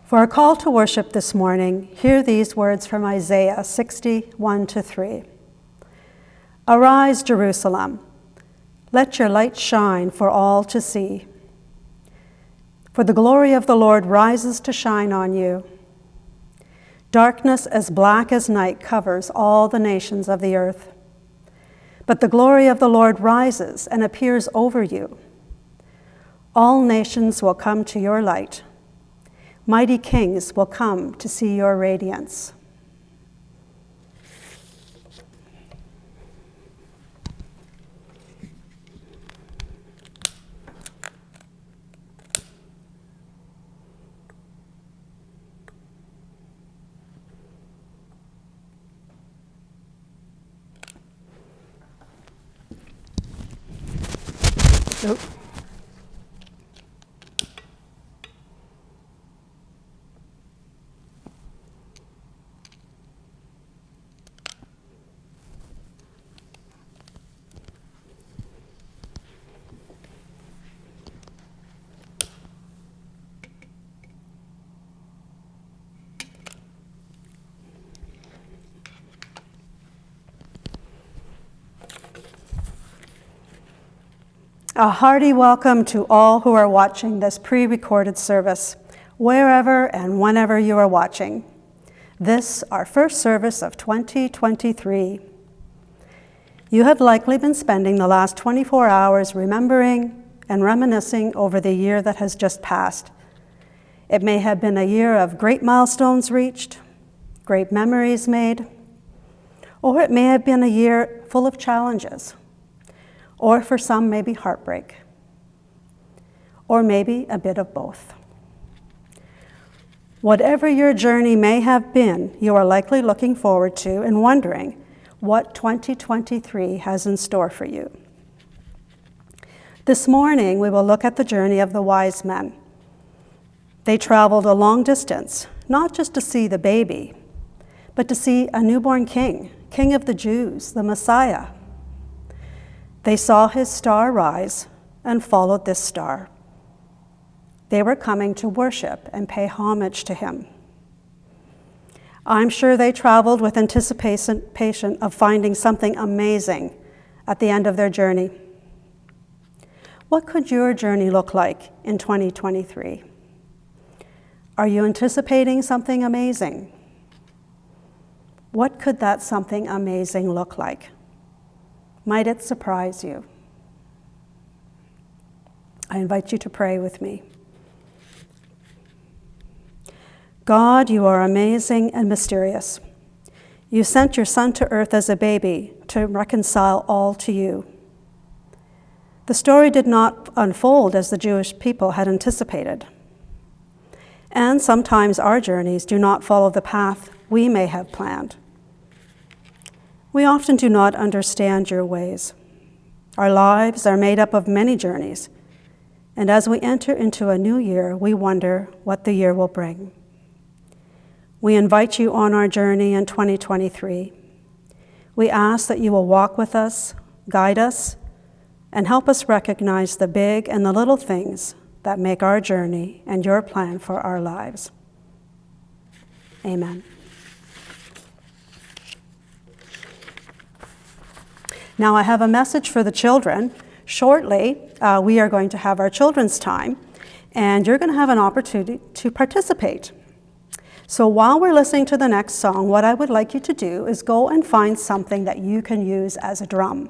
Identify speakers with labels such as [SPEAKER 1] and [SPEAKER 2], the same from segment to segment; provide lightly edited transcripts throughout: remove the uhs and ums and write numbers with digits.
[SPEAKER 1] For our call to worship this morning, hear these words from Isaiah 60:1-3. Arise, Jerusalem, let your light shine for all to see. For the glory of the Lord rises to shine on you. Darkness as black as night covers all the nations of the earth. But the glory of the Lord rises and appears over you. All nations will come to your light. Mighty kings will come to see your radiance. Nope. A hearty welcome to all who are watching this pre-recorded service, wherever and whenever you are watching. This, our first service of 2023. You have likely been spending the last 24 hours remembering and reminiscing over the year that has just passed. It may have been a year of great milestones reached, great memories made, or it may have been a year full of challenges. Or for some, maybe heartbreak, or maybe a bit of both. Whatever your journey may have been, you are likely looking forward to and wondering what 2023 has in store for you. This morning, we will look at the journey of the wise men. They traveled a long distance, not just to see the baby, but to see a newborn king, King of the Jews, the Messiah. They saw his star rise and followed this star. They were coming to worship and pay homage to him. I'm sure they traveled with anticipation of finding something amazing at the end of their journey. What could your journey look like in 2023? Are you anticipating something amazing? What could that something amazing look like? Might it surprise you? I invite you to pray with me. God, you are amazing and mysterious. You sent your Son to earth as a baby to reconcile all to you. The story did not unfold as the Jewish people had anticipated. And sometimes our journeys do not follow the path we may have planned. We often do not understand your ways. Our lives are made up of many journeys, and as we enter into a new year, we wonder what the year will bring. We invite you on our journey in 2023. We ask that you will walk with us, guide us, and help us recognize the big and the little things that make our journey and your plan for our lives. Amen. Now I have a message for the children. Shortly, we are going to have our children's time, and you're going to have an opportunity to participate. So while we're listening to the next song, what I would like you to do is go and find something that you can use as a drum.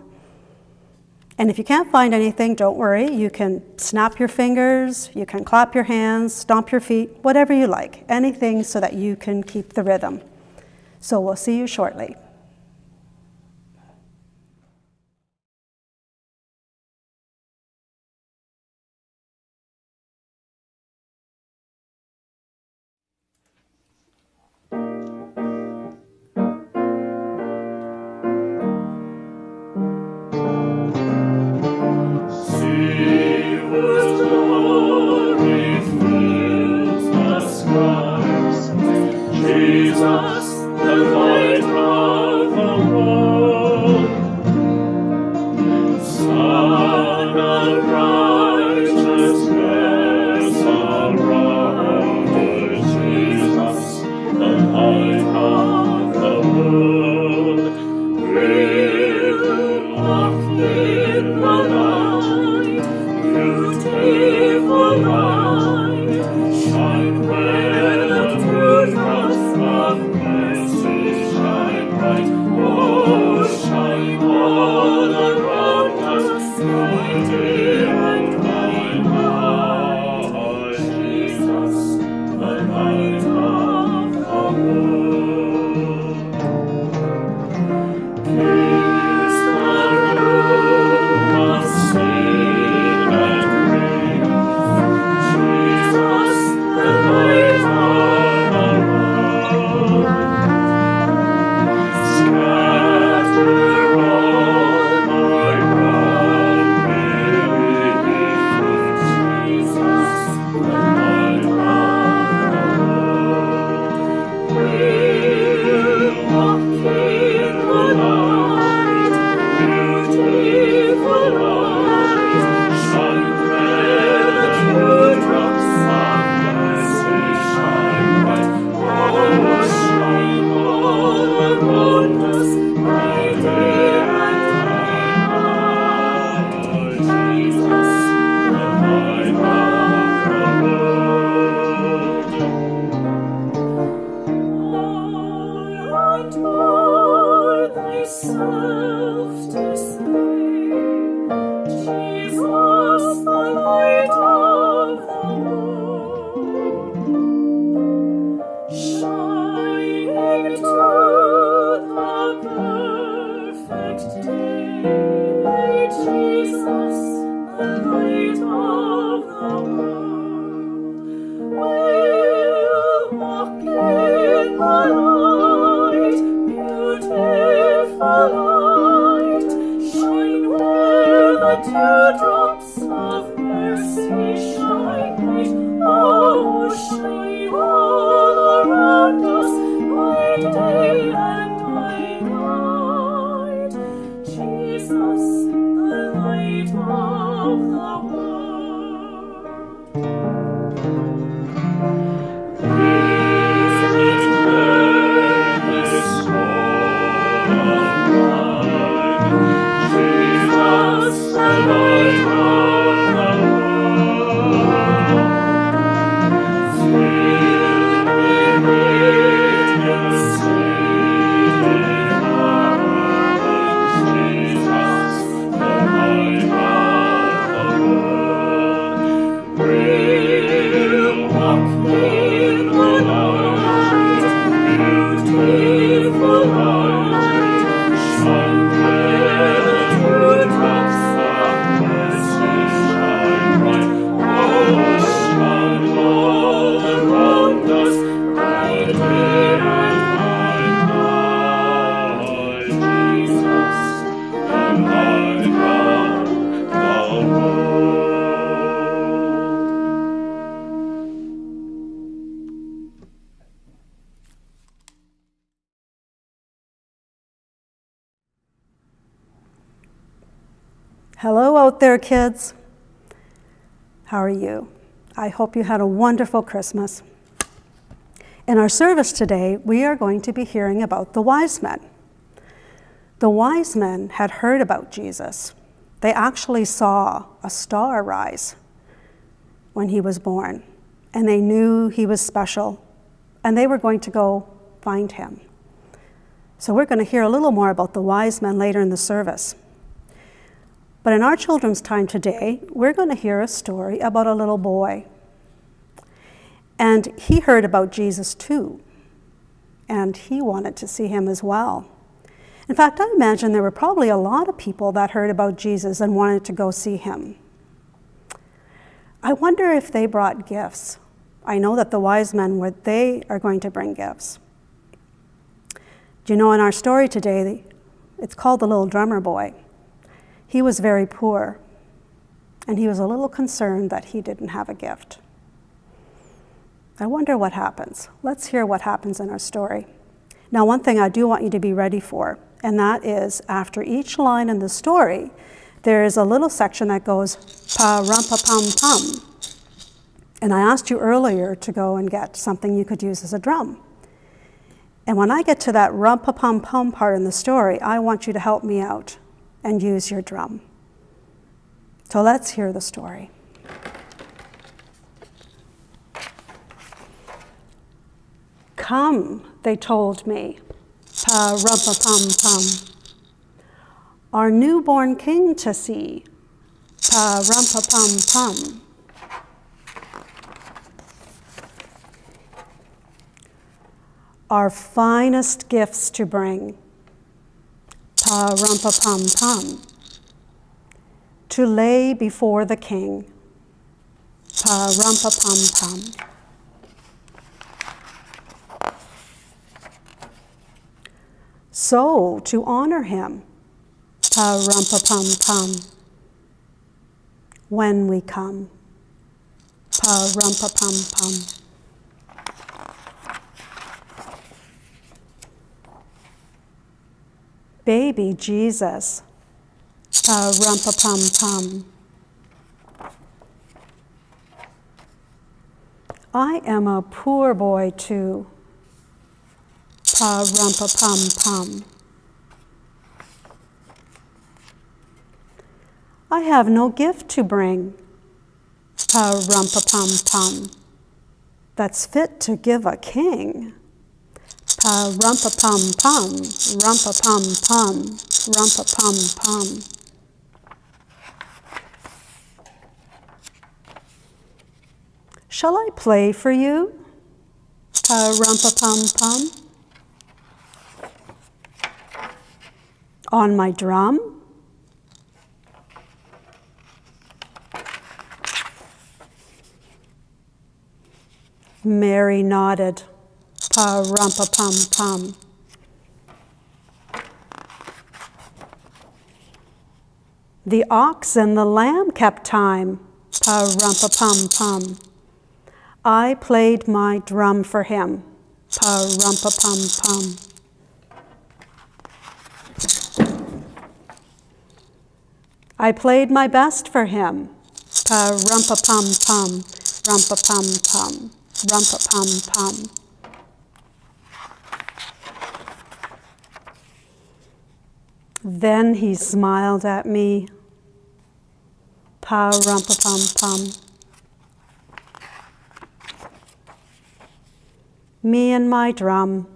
[SPEAKER 1] And if you can't find anything, don't worry. You can snap your fingers, you can clap your hands, stomp your feet, whatever you like. Anything so that you can keep the rhythm. So we'll see you shortly.
[SPEAKER 2] Jesus, the light of
[SPEAKER 1] Hello out there, kids. How are you? I hope you had a wonderful Christmas. In our service today, we are going to be hearing about the wise men. The wise men had heard about Jesus. They actually saw a star rise when he was born, and they knew he was special, and they were going to go find him. So we're going to hear a little more about the wise men later in the service. But in our children's time today, we're going to hear a story about a little boy. And he heard about Jesus too, and he wanted to see him as well. In fact, I imagine there were probably a lot of people that heard about Jesus and wanted to go see him. I wonder if they brought gifts. I know that the wise men they are going to bring gifts. Do you know, in our story today, it's called The Little Drummer Boy. He was very poor, and he was a little concerned that he didn't have a gift. I wonder what happens. Let's hear what happens in our story. Now, one thing I do want you to be ready for, and that is after each line in the story, there is a little section that goes pa-rum-pa-pum-pum. And I asked you earlier to go and get something you could use as a drum. And when I get to that rum-pa-pum-pum part in the story, I want you to help me out and use your drum. So let's hear the story. Come, they told me, pa-rum-pa-pum-pum, our newborn king to see, pa-rum-pa-pum-pum. Our finest gifts to bring, pa-rum-pa-pum-pum, to lay before the king, pa-rum-pa-pum-pum. So, to honor him, pa-rum-pa-pum-pum, when we come, pa-rum-pa-pum-pum. Baby Jesus, pa-rum-pa-pum-pum. I am a poor boy too, pa-rum-pa-pum-pum. I have no gift to bring, pa-rum-pa-pum-pum, that's fit to give a king. Pa-rum-pa-pum-pum, rum-pa-pum-pum, rum-pa-pum-pum. Shall I play for you, pa-rum-pa-pum-pum? On my drum? Mary nodded. Pa-rum-pa-pum-pum. The ox and the lamb kept time. Pa-rum-pa-pum-pum. I played my drum for him. Pa-rum-pa-pum-pum. I played my best for him. Pa-rum-pa-pum-pum, rum-pa-pum-pum, rum-pa-pum-pum. Then he smiled at me. Pa-rum-pa-pum-pum. Me and my drum.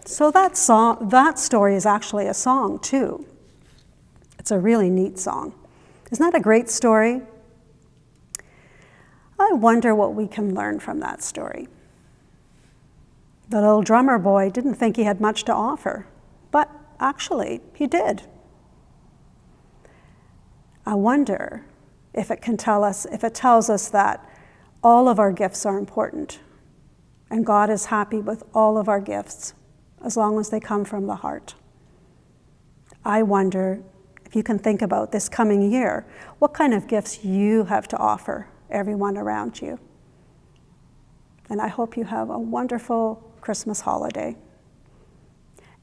[SPEAKER 1] So that story is actually a song too. It's a really neat song. Isn't that a great story? I wonder what we can learn from that story. The little drummer boy didn't think he had much to offer, but actually he did. I wonder if it tells us that all of our gifts are important and God is happy with all of our gifts as long as they come from the heart. I wonder if you can think about this coming year, what kind of gifts you have to offer everyone around you. And I hope you have a wonderful Christmas holiday.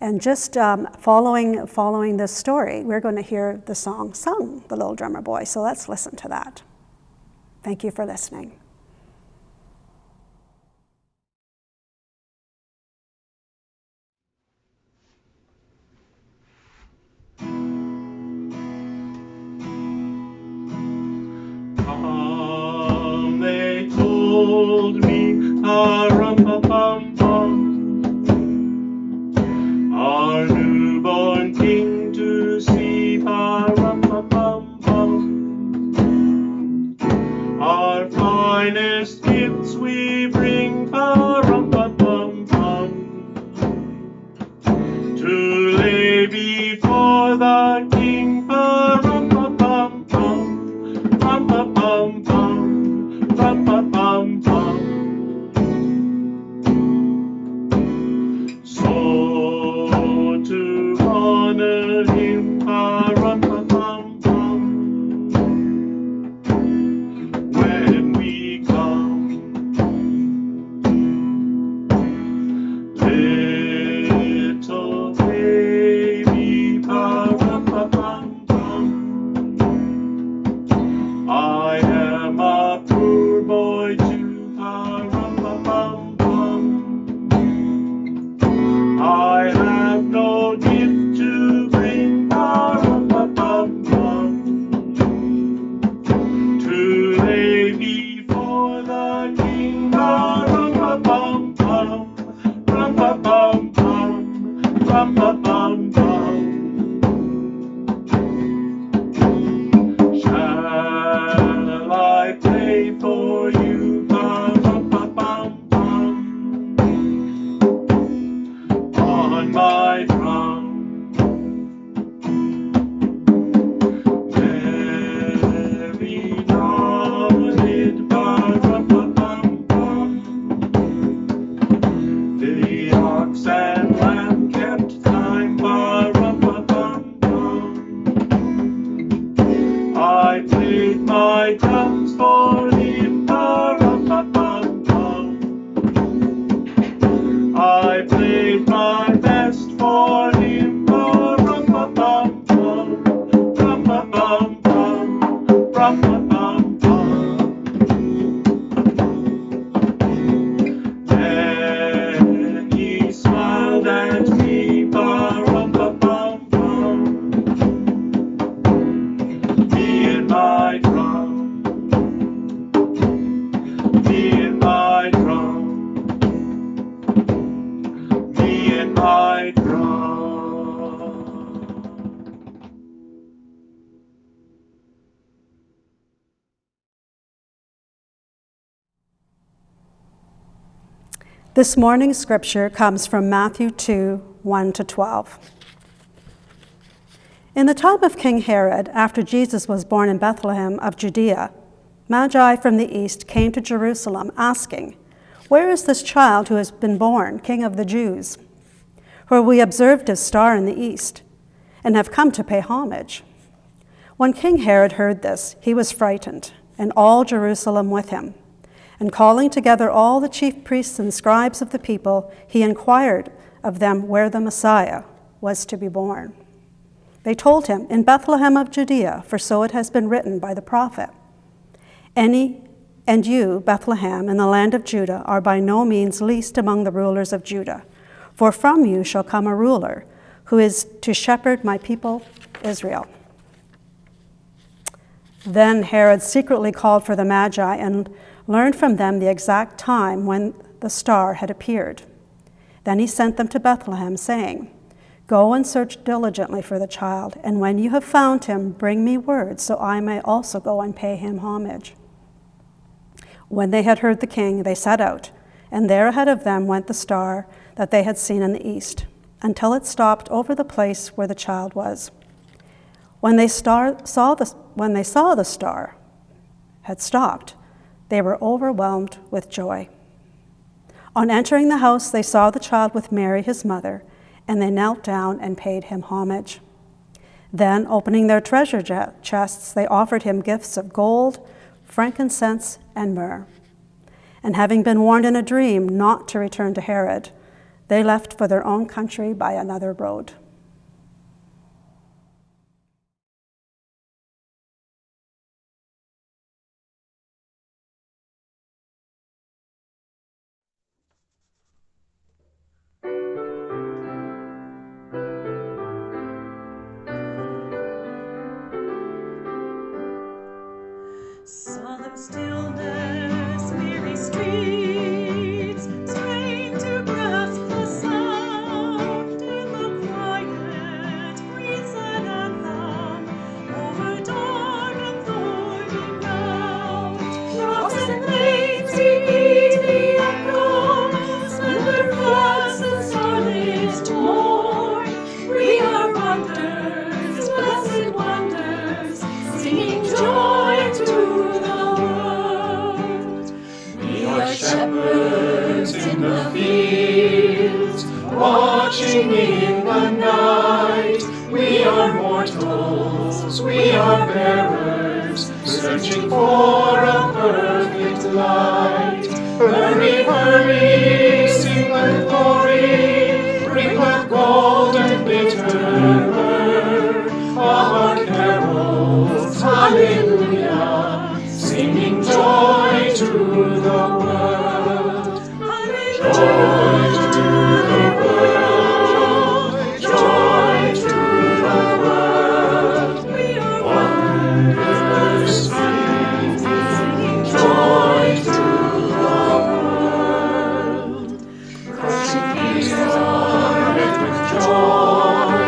[SPEAKER 1] And just following this story, we're going to hear the song sung, The Little Drummer Boy. So let's listen to that. Thank you for listening.
[SPEAKER 2] They told me, rum-pa-pum-pum, our newborn king to see, rum-pa-pum-pum. Our finest gifts we bring, rum-pa-pum-pum, to lay before the king, rum-pa-pum-pum, rum-pa-pum-pum, rum-pa-pum-pum. So to honor him, rum-pa-pum-pum, when we come, little baby, rum-pa-pum-pum, I am a poor boy too, rum-pa-pum-pum. I have no gift to bring, rum-pa-pum-pum, to lay before the king, rum-pa-pum-pum, rum-pa-pum-pum, rum-pa-pum-pum. Shall I play for you, rum-pa-pum-pum, on my drum? Very nodded, rum-pa-pum-pum. The ox and lamb kept time, rum-pa-pum-pum. I played my drums for him, rum-pa-pum-pum. I played my best for him, rum-pa-pum-pum, rum-pa-pum-pum, rum-pa-pum-pum. Then he smiled at me, rum-pa-pum-pum, me and my drum, me and my drum, me and my drum.
[SPEAKER 1] This morning's scripture comes from Matthew 2, 1-12. In the time of King Herod, after Jesus was born in Bethlehem of Judea, Magi from the east came to Jerusalem, asking, "Where is this child who has been born, King of the Jews? For we observed his star in the east, and have come to pay homage." When King Herod heard this, he was frightened, and all Jerusalem with him. And calling together all the chief priests and scribes of the people, he inquired of them where the Messiah was to be born. They told him, "In Bethlehem of Judea, for so it has been written by the prophet. And you, Bethlehem, in the land of Judah, are by no means least among the rulers of Judah. For from you shall come a ruler, who is to shepherd my people Israel." Then Herod secretly called for the Magi and learned from them the exact time when the star had appeared. Then he sent them to Bethlehem, saying, "Go and search diligently for the child, and when you have found him, bring me word, so I may also go and pay him homage." When they had heard the king, they set out, and there ahead of them went the star that they had seen in the east, until it stopped over the place where the child was. When they saw the star had stopped, they were overwhelmed with joy. On entering the house, they saw the child with Mary, his mother, and they knelt down and paid him homage. Then, opening their treasure chests, they offered him gifts of gold, frankincense, and myrrh. And having been warned in a dream not to return to Herod, they left for their own country by another road.
[SPEAKER 3] Solemn stillness, weary streets, strain to grasp the sound. In the quiet breeze an anthem over dark and thorny ground. Rocks and plains repeat the echo, slender flags and starlit morn. We are wonders, blessed wonders, singing joy to shepherds in the fields, watching in the night. We are mortals, we are bearers, searching for a perfect light. Hurry, hurry, sing the glory, bring the gold and bitter myrrh. Our carols, hallelujah, singing joy to the world. Joy to the world, joy to the world. We are wonders singing joy to the world. Crushing fears are met with joy,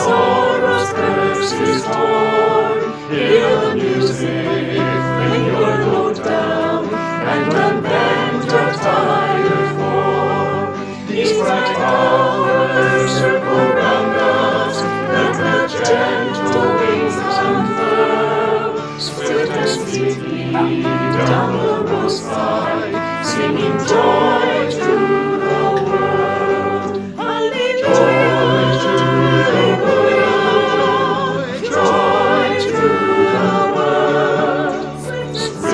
[SPEAKER 3] sorrow's curse is torn. Hear the music, bring your load down, and unbend your tired form. These bright hours circle round us, let the gentle wings unfurl. Swift and sweetly down the roadside, singing joy to the world. Hallelujah! Joy to the world, joy to the world. Swift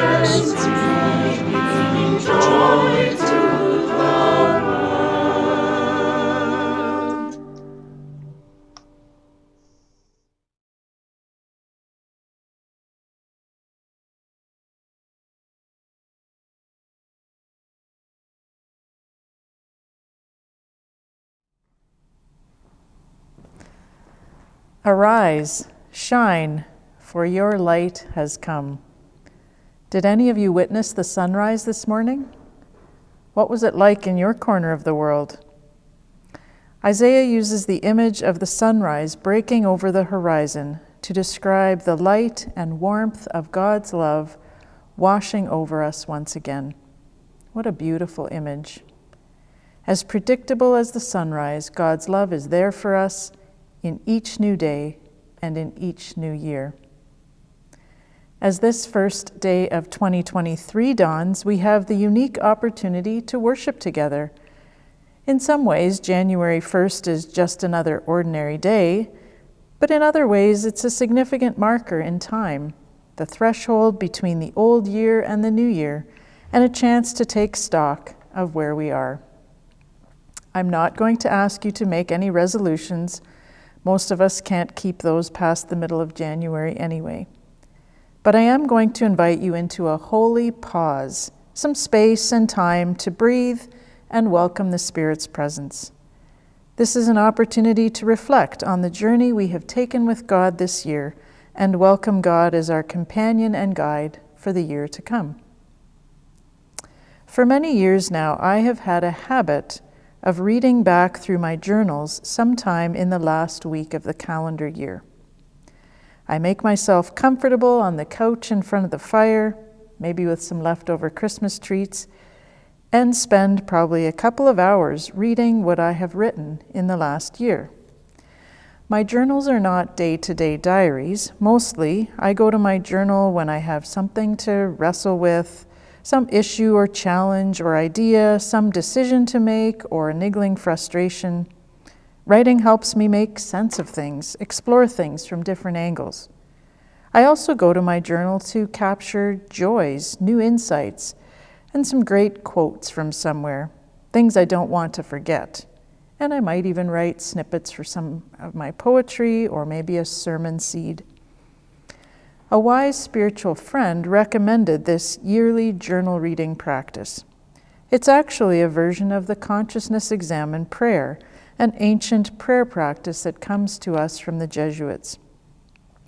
[SPEAKER 3] and sweetly, joy to the world.
[SPEAKER 4] Arise, shine, for your light has come. Did any of you witness the sunrise this morning? What was it like in your corner of the world? Isaiah uses the image of the sunrise breaking over the horizon to describe the light and warmth of God's love washing over us once again. What a beautiful image. As predictable as the sunrise, God's love is there for us in each new day and in each new year. As this first day of 2023 dawns, we have the unique opportunity to worship together. In some ways, January 1st is just another ordinary day, but in other ways, it's a significant marker in time, the threshold between the old year and the new year, and a chance to take stock of where we are. I'm not going to ask you to make any resolutions. Most of us can't keep those past the middle of January anyway. But I am going to invite you into a holy pause, some space and time to breathe and welcome the Spirit's presence. This is an opportunity to reflect on the journey we have taken with God this year and welcome God as our companion and guide for the year to come. For many years now, I have had a habit of reading back through my journals sometime in the last week of the calendar year. I make myself comfortable on the couch in front of the fire, maybe with some leftover Christmas treats, and spend probably a couple of hours reading what I have written in the last year. My journals are not day-to-day diaries. Mostly, I go to my journal when I have something to wrestle with, some issue or challenge or idea, some decision to make or a niggling frustration. Writing helps me make sense of things, explore things from different angles. I also go to my journal to capture joys, new insights, and some great quotes from somewhere, things I don't want to forget. And I might even write snippets for some of my poetry or maybe a sermon seed. A wise spiritual friend recommended this yearly journal reading practice. It's actually a version of the Consciousness Examined prayer, an ancient prayer practice that comes to us from the Jesuits.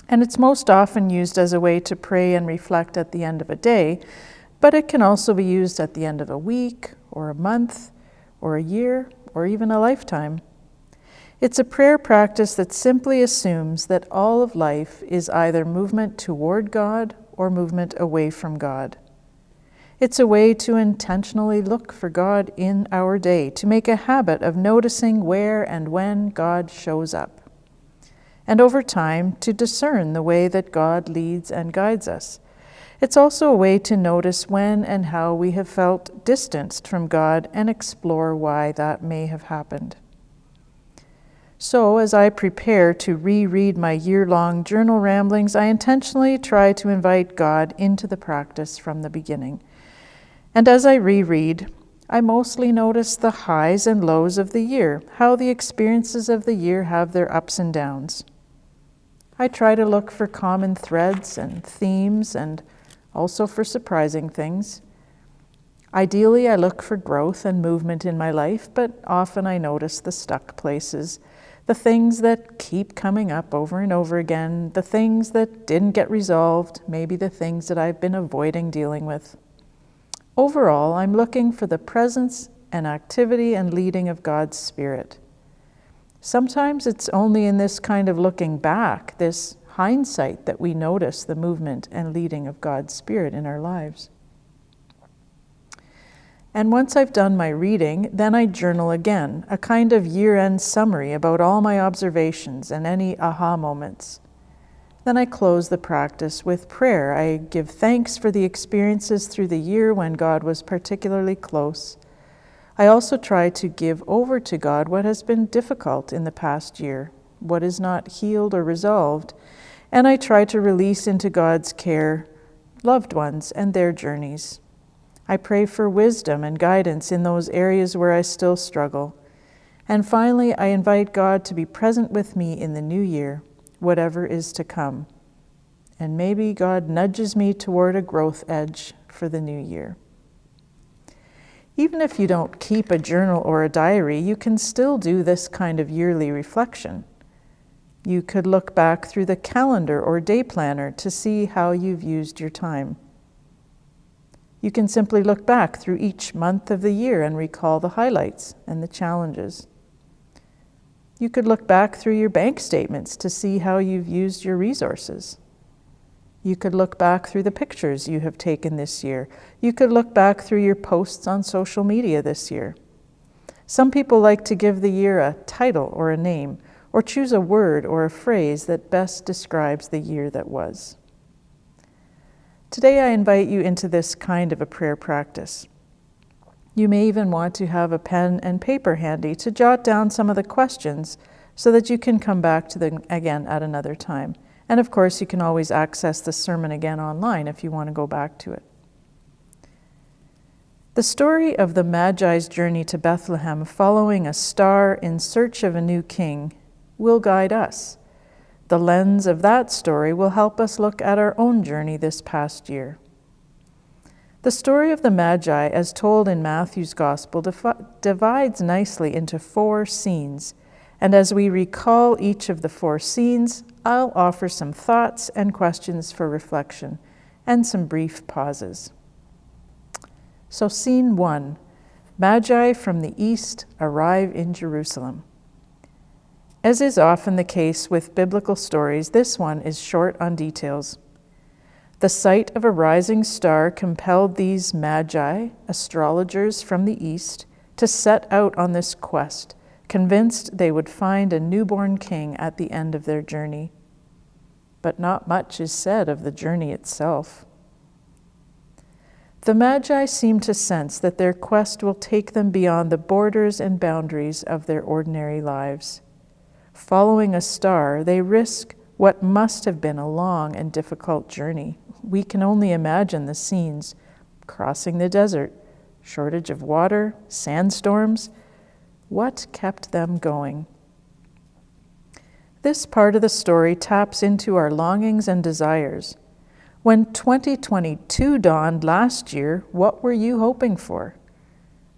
[SPEAKER 4] And it's most often used as a way to pray and reflect at the end of a day, but it can also be used at the end of a week, or a month, or a year, or even a lifetime. It's a prayer practice that simply assumes that all of life is either movement toward God or movement away from God. It's a way to intentionally look for God in our day, to make a habit of noticing where and when God shows up, and over time to discern the way that God leads and guides us. It's also a way to notice when and how we have felt distanced from God and explore why that may have happened. So, as I prepare to reread my year-long journal ramblings, I intentionally try to invite God into the practice from the beginning. And as I reread, I mostly notice the highs and lows of the year, how the experiences of the year have their ups and downs. I try to look for common threads and themes and also for surprising things. Ideally, I look for growth and movement in my life, but often I notice the stuck places, the things that keep coming up over and over again, the things that didn't get resolved, maybe the things that I've been avoiding dealing with. Overall, I'm looking for the presence and activity and leading of God's Spirit. Sometimes it's only in this kind of looking back, this hindsight, that we notice the movement and leading of God's Spirit in our lives. And once I've done my reading, then I journal again, a kind of year-end summary about all my observations and any aha moments. Then I close the practice with prayer. I give thanks for the experiences through the year when God was particularly close. I also try to give over to God what has been difficult in the past year, what is not healed or resolved, and I try to release into God's care loved ones and their journeys. I pray for wisdom and guidance in those areas where I still struggle. And finally, I invite God to be present with me in the new year, whatever is to come. And maybe God nudges me toward a growth edge for the new year. Even if you don't keep a journal or a diary, you can still do this kind of yearly reflection. You could look back through the calendar or day planner to see how you've used your time. You can simply look back through each month of the year and recall the highlights and the challenges. You could look back through your bank statements to see how you've used your resources. You could look back through the pictures you have taken this year. You could look back through your posts on social media this year. Some people like to give the year a title or a name, or choose a word or a phrase that best describes the year that was. Today I invite you into this kind of a prayer practice. You may even want to have a pen and paper handy to jot down some of the questions so that you can come back to them again at another time. And of course, you can always access the sermon again online if you want to go back to it. The story of the Magi's journey to Bethlehem, following a star in search of a new king, will guide us. The lens of that story will help us look at our own journey this past year. The story of the Magi, as told in Matthew's Gospel, divides nicely into 4 scenes, and as we recall each of the 4 scenes, I'll offer some thoughts and questions for reflection, and some brief pauses. So scene 1, Magi from the east arrive in Jerusalem. As is often the case with biblical stories, this one is short on details. The sight of a rising star compelled these Magi, astrologers from the east, to set out on this quest, convinced they would find a newborn king at the end of their journey. But not much is said of the journey itself. The Magi seem to sense that their quest will take them beyond the borders and boundaries of their ordinary lives. Following a star, they risk what must have been a long and difficult journey. We can only imagine the scenes: crossing the desert, shortage of water, sandstorms. What kept them going? This part of the story taps into our longings and desires. When 2022 dawned last year, what were you hoping for?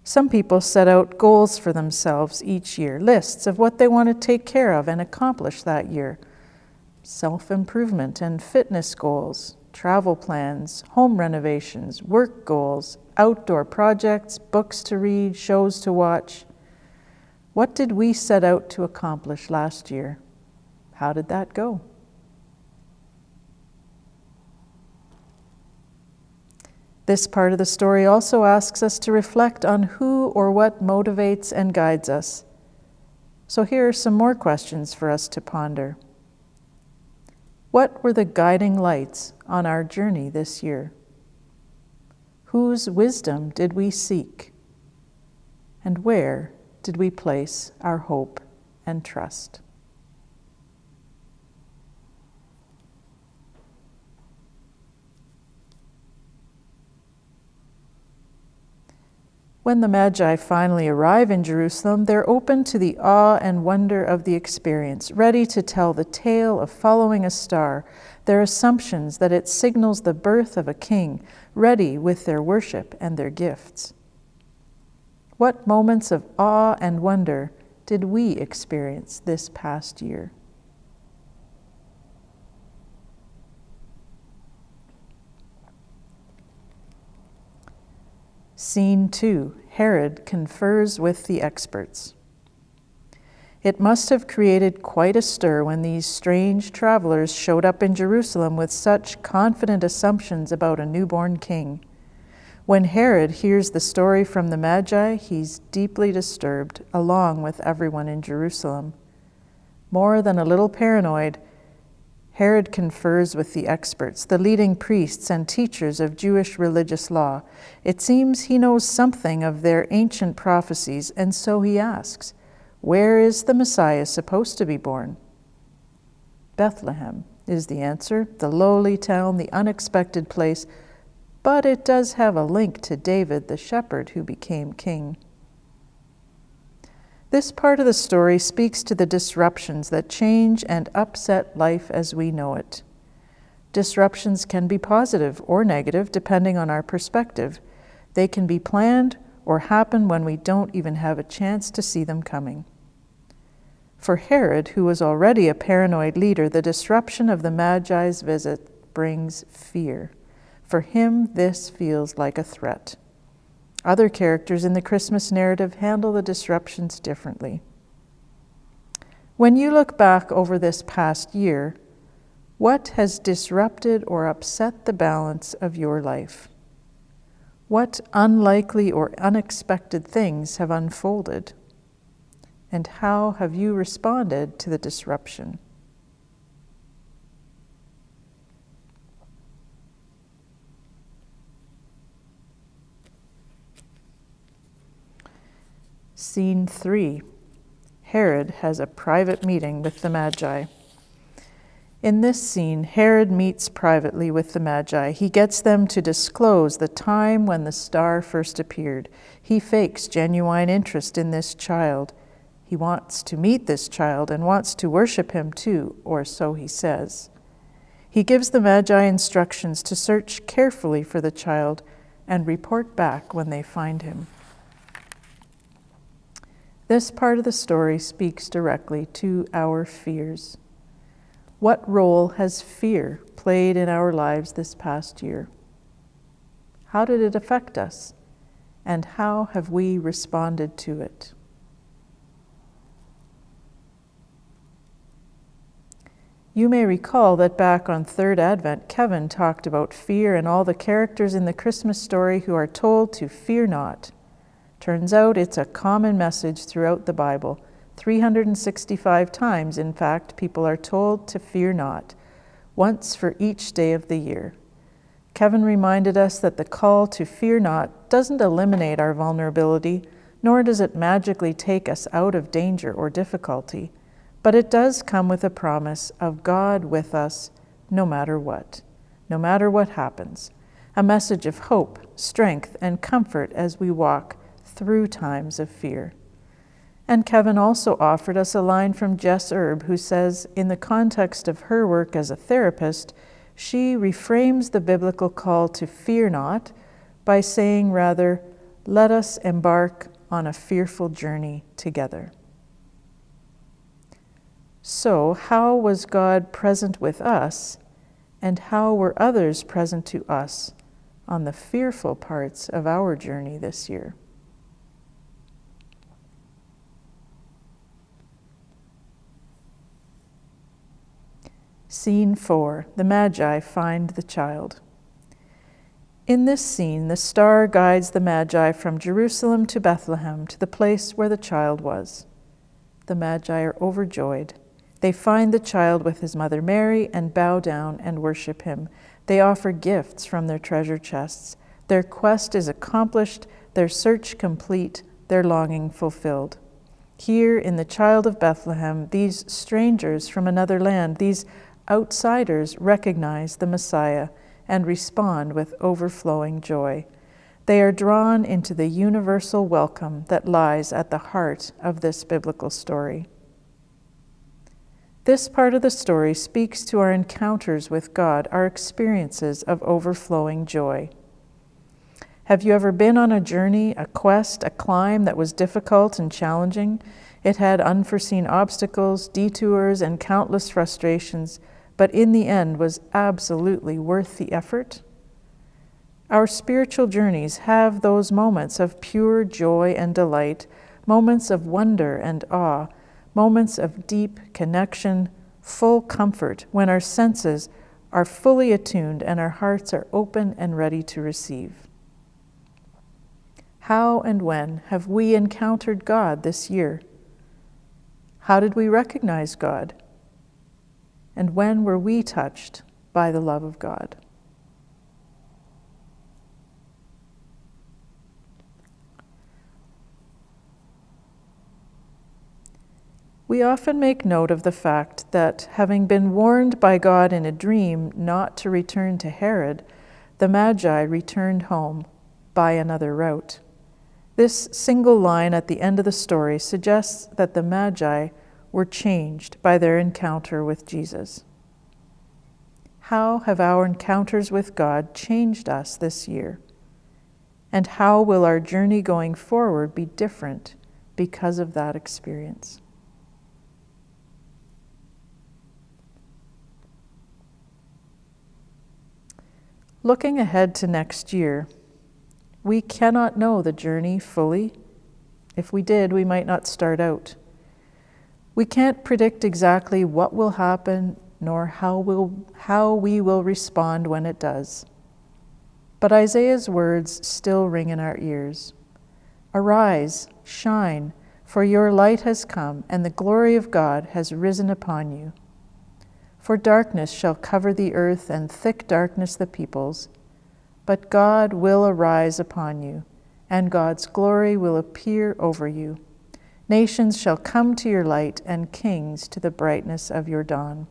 [SPEAKER 4] Some people set out goals for themselves each year, lists of what they want to take care of and accomplish that year. Self-improvement and fitness goals, travel plans, home renovations, work goals, outdoor projects, books to read, shows to watch. What did we set out to accomplish last year? How did that go? This part of the story also asks us to reflect on who or what motivates and guides us. So here are some more questions for us to ponder. What were the guiding lights on our journey this year? Whose wisdom did we seek? And where did we place our hope and trust? When the Magi finally arrive in Jerusalem, they're open to the awe and wonder of the experience, ready to tell the tale of following a star, their assumptions that it signals the birth of a king, ready with their worship and their gifts. What moments of awe and wonder did we experience this past year? Scene 2, Herod confers with the experts. It must have created quite a stir when these strange travelers showed up in Jerusalem with such confident assumptions about a newborn king. When Herod hears the story from the Magi, he's deeply disturbed, along with everyone in Jerusalem. More than a little paranoid, Herod confers with the experts, the leading priests and teachers of Jewish religious law. It seems he knows something of their ancient prophecies, and so he asks, where is the Messiah supposed to be born? Bethlehem is the answer, the lowly town, the unexpected place, but it does have a link to David, the shepherd who became king. This part of the story speaks to the disruptions that change and upset life as we know it. Disruptions can be positive or negative depending on our perspective. They can be planned or happen when we don't even have a chance to see them coming. For Herod, who was already a paranoid leader, the disruption of the Magi's visit brings fear. For him, this feels like a threat. Other characters in the Christmas narrative handle the disruptions differently. When you look back over this past year, what has disrupted or upset the balance of your life? What unlikely or unexpected things have unfolded? And how have you responded to the disruption? Scene 3. Herod has a private meeting with the Magi. In this scene, Herod meets privately with the Magi. He gets them to disclose the time when the star first appeared. He fakes genuine interest in this child. He wants to meet this child and wants to worship him too, or so he says. He gives the Magi instructions to search carefully for the child and report back when they find him. This part of the story speaks directly to our fears. What role has fear played in our lives this past year? How did it affect us? And how have we responded to it? You may recall that back on Third Advent, Kevin talked about fear and all the characters in the Christmas story who are told to fear not. Turns out it's a common message throughout the Bible. 365 times, in fact, people are told to fear not, once for each day of the year. Kevin reminded us that the call to fear not doesn't eliminate our vulnerability, nor does it magically take us out of danger or difficulty, but it does come with a promise of God with us no matter what happens, a message of hope, strength, and comfort as we walk through times of fear. And Kevin also offered us a line from Jess Erb, who says, in the context of her work as a therapist, she reframes the biblical call to fear not by saying rather, let us embark on a fearful journey together. So, how was God present with us, and how were others present to us on the fearful parts of our journey this year? Scene 4. The Magi find the child. In this scene, the star guides the Magi from Jerusalem to Bethlehem, to the place where the child was. The Magi are overjoyed. They find the child with his mother Mary and bow down and worship him. They offer gifts from their treasure chests. Their quest is accomplished, their search complete, their longing fulfilled. Here in the child of Bethlehem, these strangers from another land, these outsiders recognize the Messiah and respond with overflowing joy. They are drawn into the universal welcome that lies at the heart of this biblical story. This part of the story speaks to our encounters with God, our experiences of overflowing joy. Have you ever been on a journey, a quest, a climb that was difficult and challenging? It had unforeseen obstacles, detours, and countless frustrations, but in the end was absolutely worth the effort? Our spiritual journeys have those moments of pure joy and delight, moments of wonder and awe, moments of deep connection, full comfort, when our senses are fully attuned and our hearts are open and ready to receive. How and when have we encountered God this year? How did we recognize God? And when were we touched by the love of God? We often make note of the fact that, having been warned by God in a dream not to return to Herod, the Magi returned home by another route. This single line at the end of the story suggests that the Magi were changed by their encounter with Jesus. How have our encounters with God changed us this year? And how will our journey going forward be different because of that experience? Looking ahead to next year, we cannot know the journey fully. If we did, we might not start out. We can't predict exactly what will happen, nor how we will respond when it does. But Isaiah's words still ring in our ears. Arise, shine, For your light has come, and the glory of God has risen upon you. For darkness shall cover the earth, and thick darkness the peoples. But God will arise upon you, and God's glory will appear over you. Nations shall come to your light, and kings to the brightness of your dawn.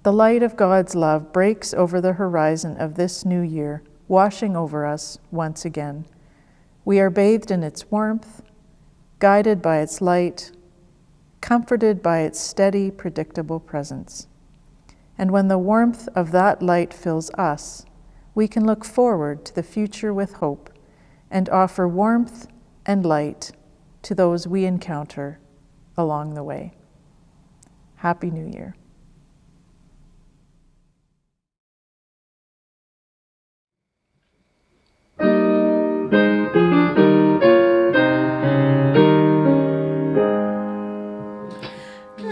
[SPEAKER 4] The light of God's love breaks over the horizon of this new year, washing over us once again. We are bathed in its warmth, guided by its light, comforted by its steady, predictable presence. And when the warmth of that light fills us, we can look forward to the future with hope and offer warmth and light to those we encounter along the way. Happy New Year.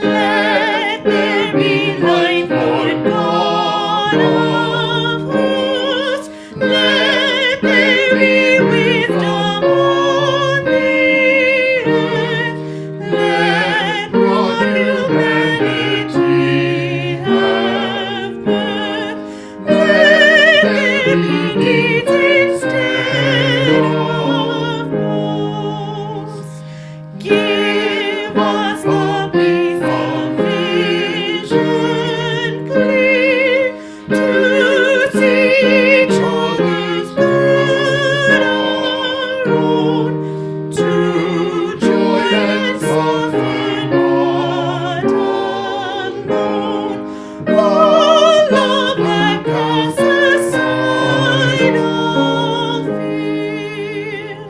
[SPEAKER 3] Let there be light, Lord God of hosts. Let there be wisdom on the earth. Let broad humanity have birth. Let there be deeds instead of boasts. Give us the peace of vision clear, to see each other's good, our own, to joy and suffer not unknown, for love that casts aside all fear.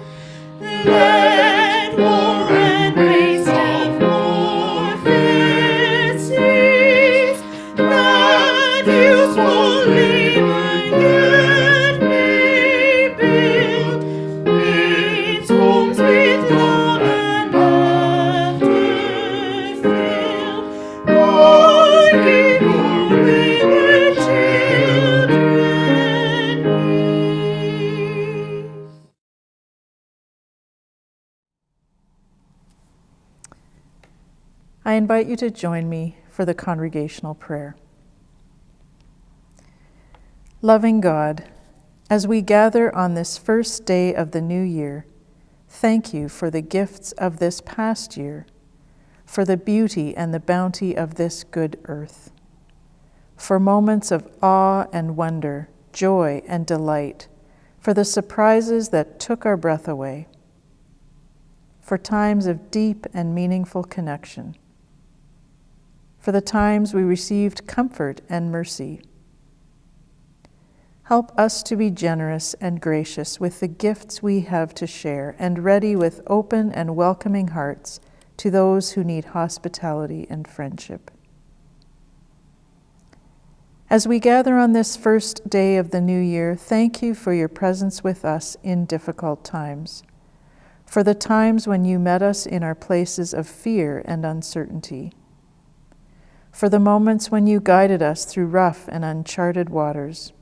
[SPEAKER 3] Let war and waste of warfare cease, that useful labor yet may build its homes with love and laughter filled. God, give your wayward children peace.
[SPEAKER 4] I invite you to join me for the congregational prayer. Loving God, as we gather on this first day of the new year, thank you for the gifts of this past year, for the beauty and the bounty of this good earth, for moments of awe and wonder, joy and delight, for the surprises that took our breath away, for times of deep and meaningful connection, for the times we received comfort and mercy. Help us to be generous and gracious with the gifts we have to share, and ready with open and welcoming hearts to those who need hospitality and friendship. As we gather on this first day of the new year, thank you for your presence with us in difficult times, for the times when you met us in our places of fear and uncertainty, for the moments when you guided us through rough and uncharted waters,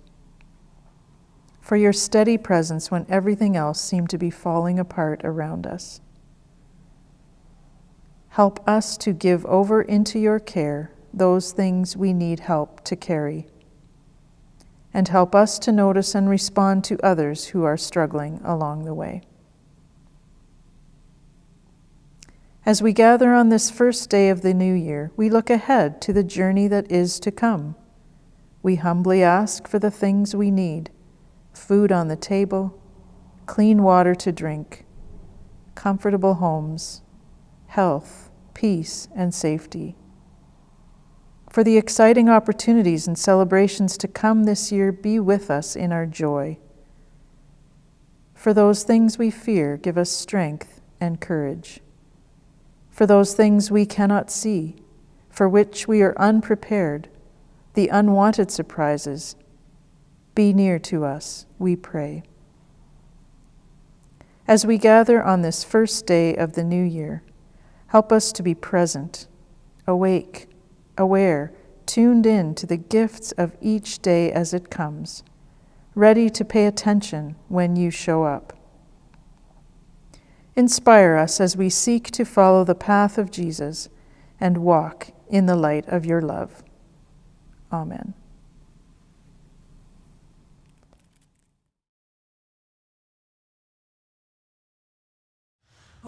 [SPEAKER 4] for your steady presence when everything else seemed to be falling apart around us. Help us to give over into your care those things we need help to carry, and help us to notice and respond to others who are struggling along the way. As we gather on this first day of the new year, we look ahead to the journey that is to come. We humbly ask for the things we need: food on the table, clean water to drink, comfortable homes, health, peace, and safety. For the exciting opportunities and celebrations to come this year, be with us in our joy. For those things we fear, give us strength and courage. For those things we cannot see, for which we are unprepared, the unwanted surprises, be near to us, we pray. As we gather on this first day of the new year, help us to be present, awake, aware, tuned in to the gifts of each day as it comes, ready to pay attention when you show up. Inspire us as we seek to follow the path of Jesus and walk in the light of your love. Amen.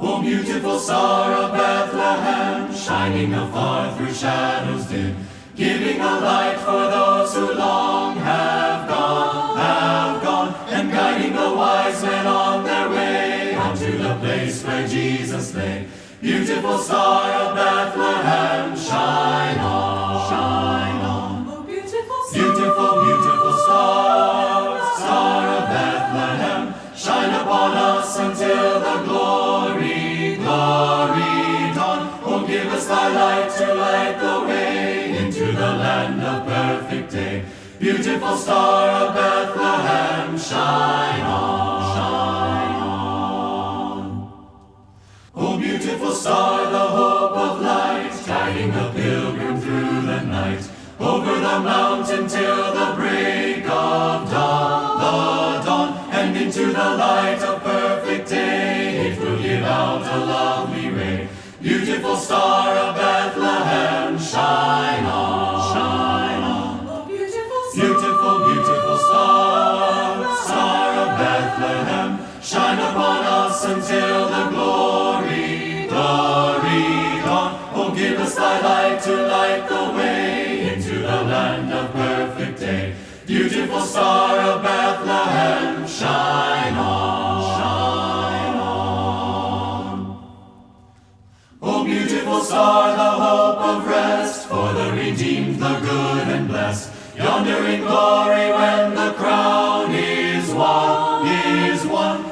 [SPEAKER 3] O beautiful star of Bethlehem, shining afar through shadows dim, giving a light for those who long have gone, and guiding the wise men on their way unto the place where Jesus lay. Beautiful star of Bethlehem, shine on, shine on. Oh, beautiful star, star of Bethlehem, shine upon us until the glory dawn. Oh, give us thy light to light the way into the land of perfect day. Beautiful star of Bethlehem, shine on, shine on. Oh, beautiful star, the hope of light, guiding the pilgrim through the night, over the mountain till the break of dawn, and into the light of perfect day, it will give out a lovely ray. Beautiful star of Bethlehem, shine on, shine on. Oh, beautiful star, star of Bethlehem, shine upon us until the glory dawn. Oh, give us thy light to light the way into the land of perfect day. Beautiful star of Bethlehem, shine on, shine on. Oh, beautiful star, the hope of rest for the redeemed, the good and blessed. Yonder in glory when the crown is won.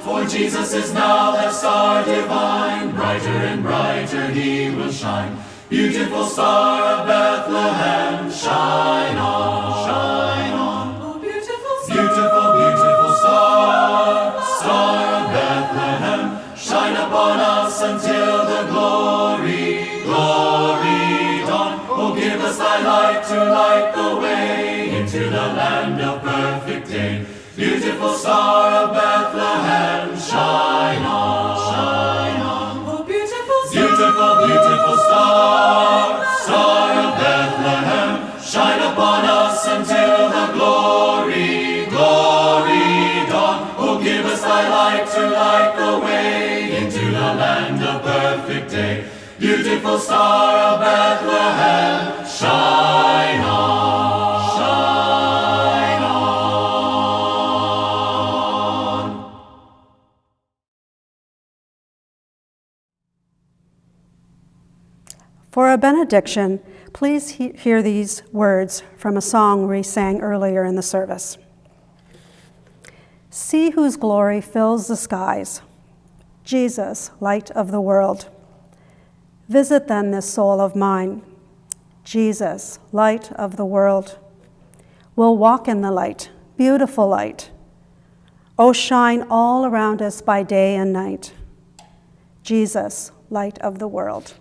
[SPEAKER 3] For Jesus is now that star divine, brighter and brighter he will shine. Beautiful star of Bethlehem, shine on, shine on. Oh, beautiful star, star of Bethlehem, shine upon us until the glory dawn. Oh, give us thy light to light the way into the land of perfect day. Beautiful star of Bethlehem, shine on, shine on. Oh, beautiful star, star of Bethlehem, shine upon us until the glory dawn. Oh, give us thy light to light the way into the land of perfect day. Beautiful star of Bethlehem, shine on, shine on.
[SPEAKER 1] For a benediction, please hear these words from a song we sang earlier in the service. See whose glory fills the skies, Jesus, light of the world. Visit then this soul of mine, Jesus, light of the world. We'll walk in the light, beautiful light. Oh, shine all around us by day and night, Jesus, light of the world.